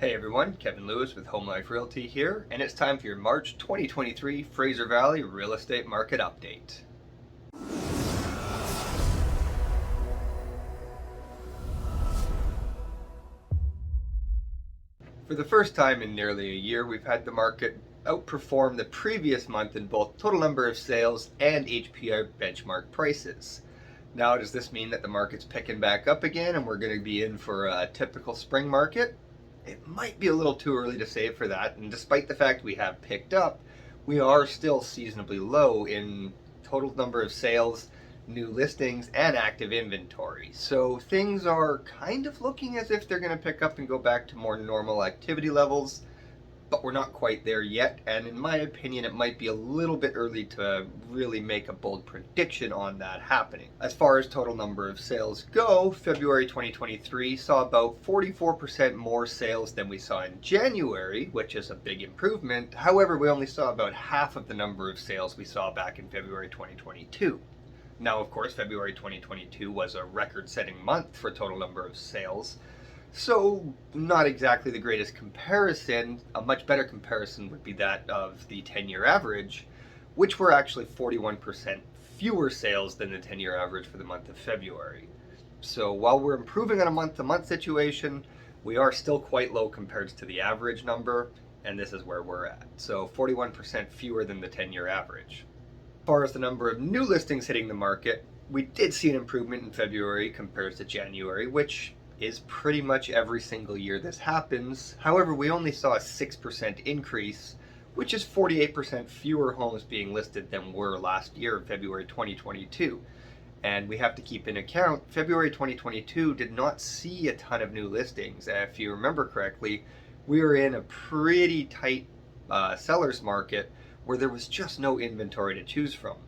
Hey everyone, Kevin Lewis with Home Life Realty here, and it's time for your March 2023 Fraser Valley Real Estate Market Update. For the first time in nearly a year, we've had the market outperform the previous month in both total number of sales and HPI benchmark prices. Now, does this mean that the market's picking back up again and we're going to be in for a typical spring market? It might be a little too early to say for that, and despite the fact we have picked up, we are still seasonably low in total number of sales, new listings, and active inventory. So things are kind of looking as if they're going to pick up and go back to more normal activity levels, but we're not quite there yet, and in my opinion it might be a little bit early to really make a bold prediction on that happening. As far as total number of sales go, February 2023 saw about 44% more sales than we saw in January, which is a big improvement. However, we only saw about half of the number of sales we saw back in February 2022. Now, of course, February 2022 was a record-setting month for total number of sales, so not exactly the greatest comparison. A much better comparison would be that of the 10-year average, which were actually 41% fewer sales than the 10-year average for the month of February. So while we're improving on a month-to-month situation, we are still quite low compared to the average number, and this is where we're at. So 41% fewer than the 10-year average. As far as the number of new listings hitting the market, we did see an improvement in February compared to January, which is pretty much every single year this happens. However, we only saw a 6% increase, which is 48% fewer homes being listed than were last year in February 2022. And we have to keep in account, February 2022 did not see a ton of new listings. If you remember correctly, we were in a pretty tight seller's market where there was just no inventory to choose from.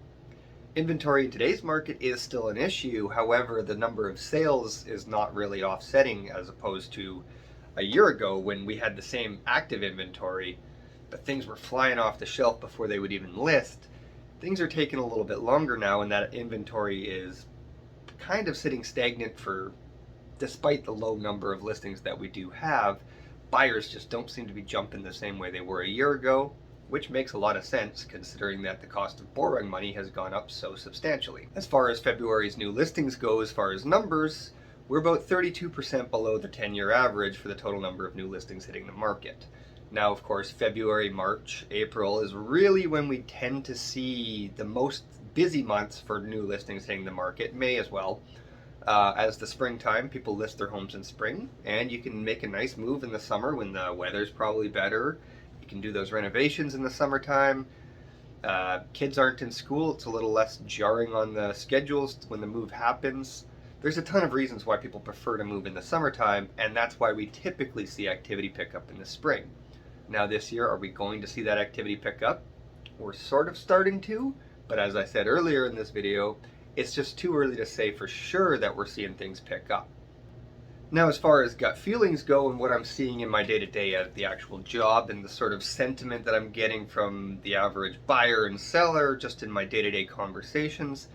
Inventory in today's market is still an issue. However, the number of sales is not really offsetting as opposed to a year ago when we had the same active inventory, but things were flying off the shelf before they would even list. Things are taking a little bit longer now, and that inventory is kind of sitting stagnant despite the low number of listings that we do have. Buyers just don't seem to be jumping the same way they were a year ago, which makes a lot of sense considering that the cost of borrowing money has gone up so substantially. As far as February's new listings go, as far as numbers, we're about 32% below the 10-year average for the total number of new listings hitting the market. Now, of course, February, March, April is really when we tend to see the most busy months for new listings hitting the market, May as well. As the springtime, people list their homes in spring, and you can make a nice move in the summer when the weather's probably better. You can do those renovations in the summertime. Kids aren't in school. It's a little less jarring on the schedules when the move happens. There's a ton of reasons why people prefer to move in the summertime, and that's why we typically see activity pick up in the spring. Now this year, are we going to see that activity pick up? We're sort of starting to, but as I said earlier in this video, it's just too early to say for sure that we're seeing things pick up. Now, as far as gut feelings go and what I'm seeing in my day-to-day at the actual job and the sort of sentiment that I'm getting from the average buyer and seller just in my day-to-day conversations,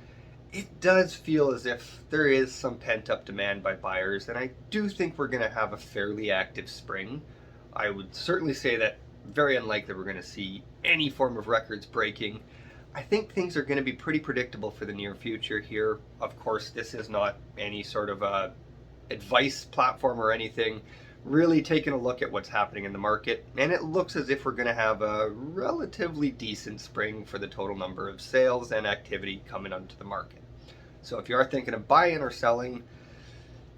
it does feel as if there is some pent-up demand by buyers, and I do think we're going to have a fairly active spring. I would certainly say that very unlikely we're going to see any form of records breaking. I think things are going to be pretty predictable for the near future here. Of course, this is not any sort of a advice platform or anything, really taking a look at what's happening in the market, and it looks as if we're going to have a relatively decent spring for the total number of sales and activity coming onto the market. So if you are thinking of buying or selling,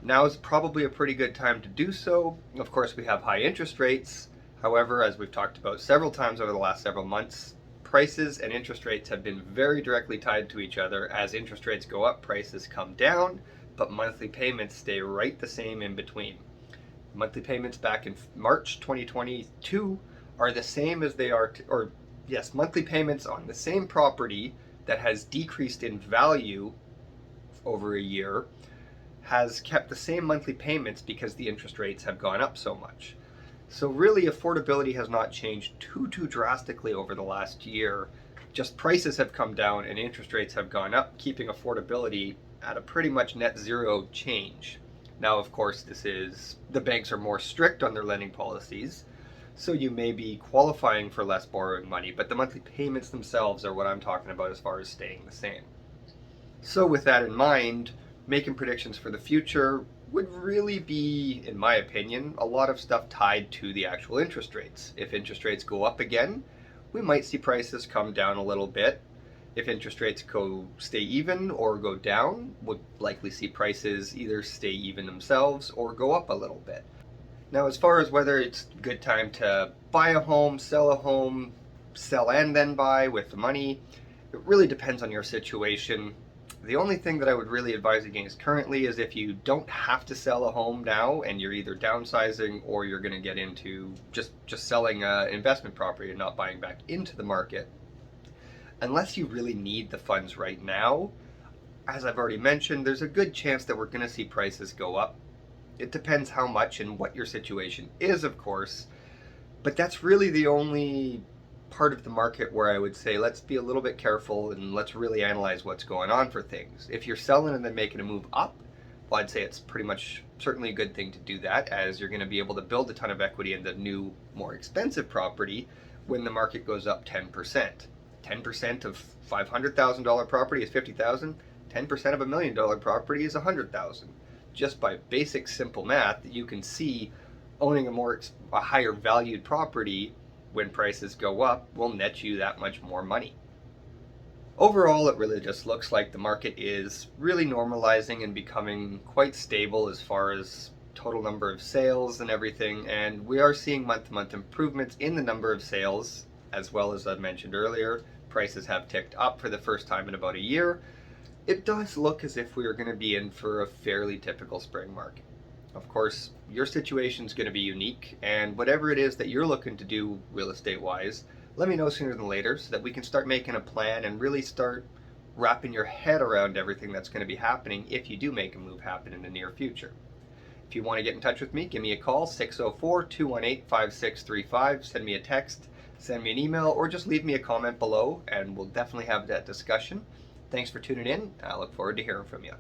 now is probably a pretty good time to do so. Of course, we have high interest rates. However, as we've talked about several times over the last several months, prices and interest rates have been very directly tied to each other. As interest rates go up, prices come down, but monthly payments stay right the same in between. Monthly payments back in March 2022 are the same as they are, monthly payments on the same property that has decreased in value over a year has kept the same monthly payments because the interest rates have gone up so much. So really, affordability has not changed too drastically over the last year. Just prices have come down and interest rates have gone up, keeping affordability at a pretty much net zero change. Now, of course, the banks are more strict on their lending policies, so you may be qualifying for less borrowing money, but the monthly payments themselves are what I'm talking about as far as staying the same. So, with that in mind, making predictions for the future would really be, in my opinion, a lot of stuff tied to the actual interest rates. If interest rates go up again, we might see prices come down a little bit. If interest rates stay even or go down, we'll likely see prices either stay even themselves or go up a little bit. Now, as far as whether it's a good time to buy a home, sell and then buy with the money, it really depends on your situation. The only thing that I would really advise against currently is if you don't have to sell a home now and you're either downsizing or you're going to get into just selling an investment property and not buying back into the market. Unless you really need the funds right now, as I've already mentioned, there's a good chance that we're going to see prices go up. It depends how much and what your situation is, of course, but that's really the only part of the market where I would say let's be a little bit careful and let's really analyze what's going on for things. If you're selling and then making a move up, well, I'd say it's pretty much certainly a good thing to do that, as you're going to be able to build a ton of equity in the new, more expensive property when the market goes up 10%. 10% of $500,000 property is $50,000. 10% of $1 million property is $100,000. Just by basic simple math, you can see owning a higher valued property when prices go up will net you that much more money. Overall, it really just looks like the market is really normalizing and becoming quite stable as far as total number of sales and everything, and we are seeing month-to-month improvements in the number of sales, as well as I mentioned earlier, prices have ticked up for the first time in about a year. It does look as if we are going to be in for a fairly typical spring market. Of course, your situation is going to be unique, and whatever it is that you're looking to do real estate wise, let me know sooner than later so that we can start making a plan and really start wrapping your head around everything that's going to be happening if you do make a move happen in the near future. If you want to get in touch with me, give me a call, 604-218-5635, send me a text, send me an email, or just leave me a comment below, and we'll definitely have that discussion. Thanks for tuning in. I look forward to hearing from you.